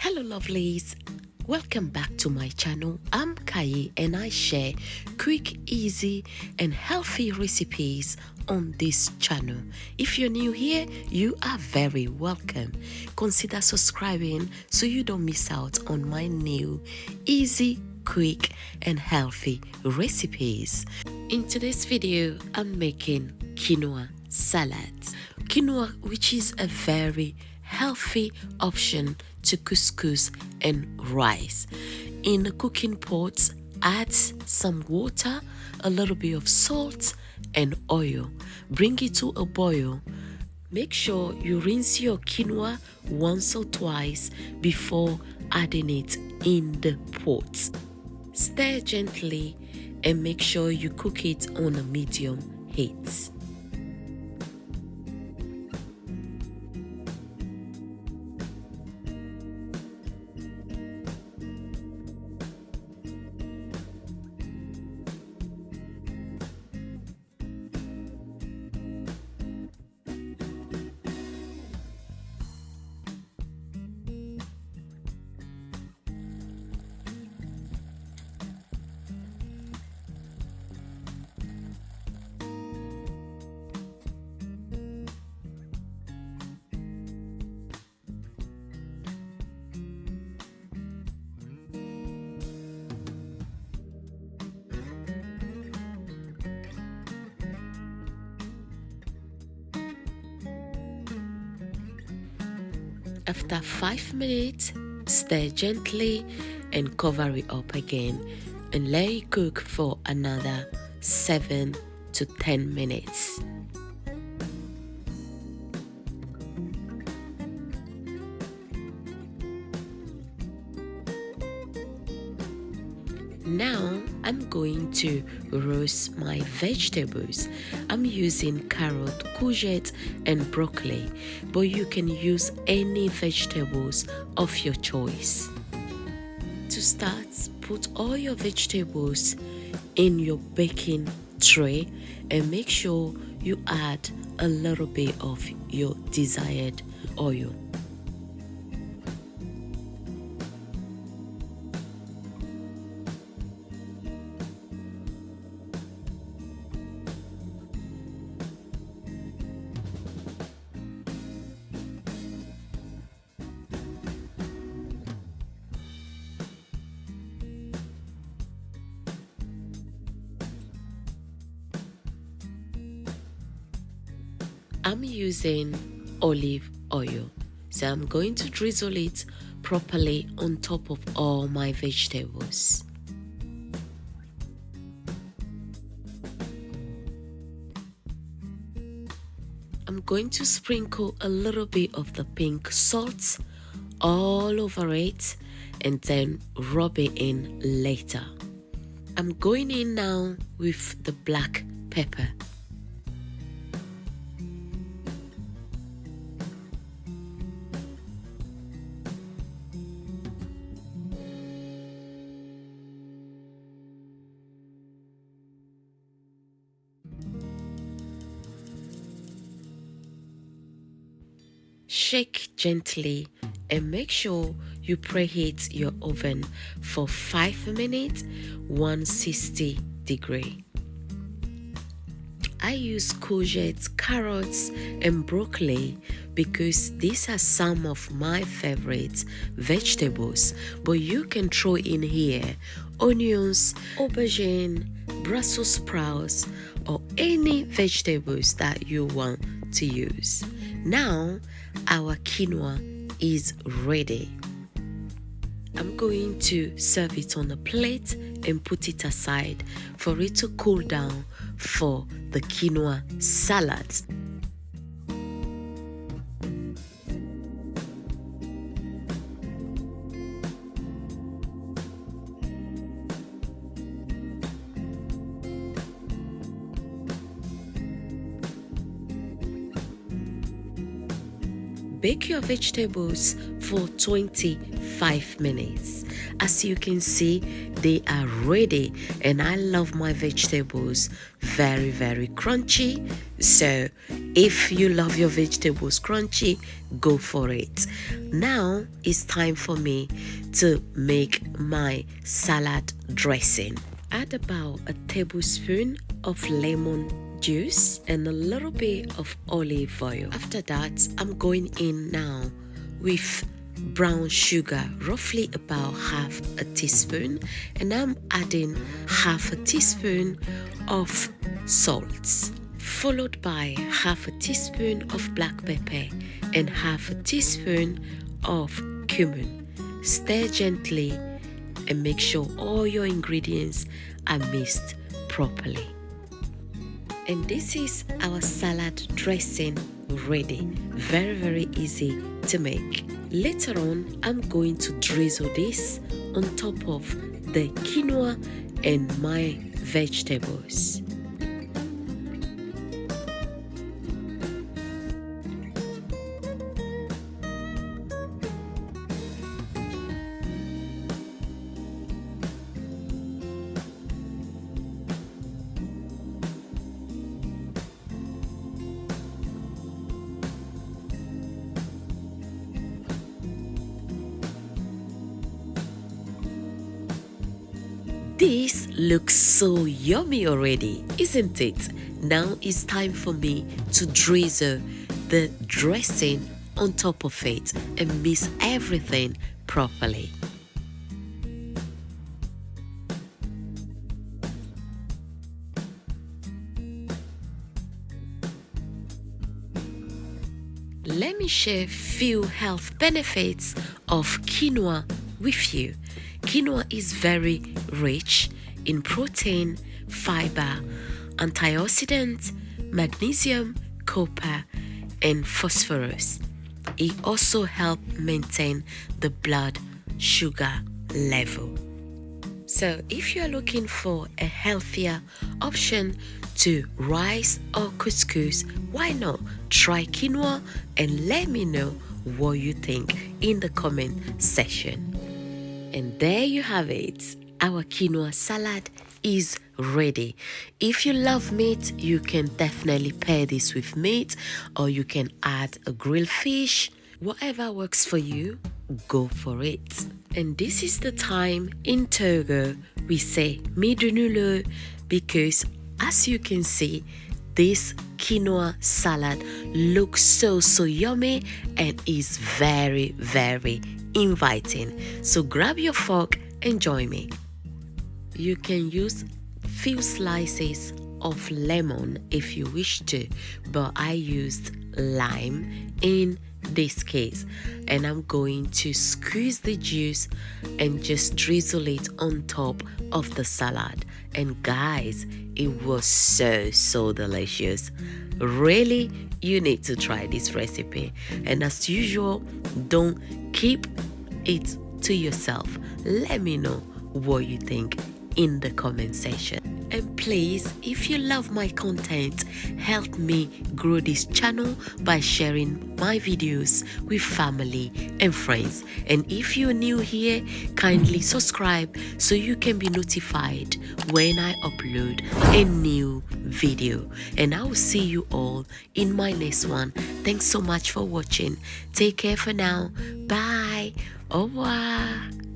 Hello lovelies, welcome back to my channel. I'm Kayi and I share quick, easy and healthy recipes on this channel. If you're new here, you are very welcome. Consider subscribing so you don't miss out on my new, easy, quick and healthy recipes. In today's video, I'm making quinoa salad. Quinoa, which is a very healthy option to couscous and rice. In a cooking pot, add some water, a little bit of salt and oil. Bring it to a boil. Make sure you rinse your quinoa once or twice before adding it in the pot. Stir gently and make sure you cook it on a medium heat. After 5 minutes, stir gently and cover it up again and let it cook for another 7 to 10 minutes. Now I'm going to roast my vegetables. I'm using carrot, courgette and broccoli, but you can use any vegetables of your choice. To start, put all your vegetables in your baking tray and make sure you add a little bit of your desired oil. I'm using olive oil, so I'm going to drizzle it properly on top of all my vegetables. I'm going to sprinkle a little bit of the pink salt all over it and then rub it in later. I'm going in now with the black pepper. Shake gently and make sure you preheat your oven for 5 minutes, 160 degrees. I use courgette, carrots and broccoli because these are some of my favorite vegetables, but you can throw in here onions, aubergine, Brussels sprouts or any vegetables that you want to use. Now our quinoa is ready. I'm going to serve it on a plate and put it aside for it to cool down for the quinoa salad. bake your vegetables for 25 minutes. As you can see, they are ready, and I love my vegetables very, very crunchy. So if you love your vegetables crunchy, go for it. Now it's time for me to make my salad dressing. Add about a tablespoon of lemon juice and a little bit of olive oil. After that, I'm going in now with brown sugar, roughly about half a teaspoon, and I'm adding half a teaspoon of salt, followed by half a teaspoon of black pepper and half a teaspoon of cumin. Stir gently and make sure all your ingredients are mixed properly. And this is our salad dressing ready. Very, very easy to make. Later on, I'm going to drizzle this on top of the quinoa and my vegetables. This looks so yummy already, isn't it? Now it's time for me to drizzle the dressing on top of it and mix everything properly. Let me share few health benefits of quinoa with you. Quinoa is very rich in protein, fiber, antioxidants, magnesium, copper, and phosphorus. It also helps maintain the blood sugar level. So if you are looking for a healthier option to rice or couscous, why not try quinoa and let me know what you think in the comment section. And there you have it. Our quinoa salad is ready. If you love meat, you can definitely pair this with meat, or you can add a grilled fish. Whatever works for you, go for it. And this is the time in Togo we say midunulu, because as you can see, this quinoa salad looks so yummy and is very, very inviting. So grab your fork and join me. You can use few slices of lemon if you wish to, but I used lime in this case, and I'm going to squeeze the juice and just drizzle it on top of the salad. And guys, it was so delicious. Really, you need to try this recipe. And as usual, don't keep it to yourself. Let me know what you think in the comment section. And please, if you love my content, help me grow this channel by sharing my videos with family and friends. And if you're new here, kindly subscribe so you can be notified when I upload a new video. And I will see you all in my next one. Thanks so much for watching. Take care for now. Bye. Au revoir.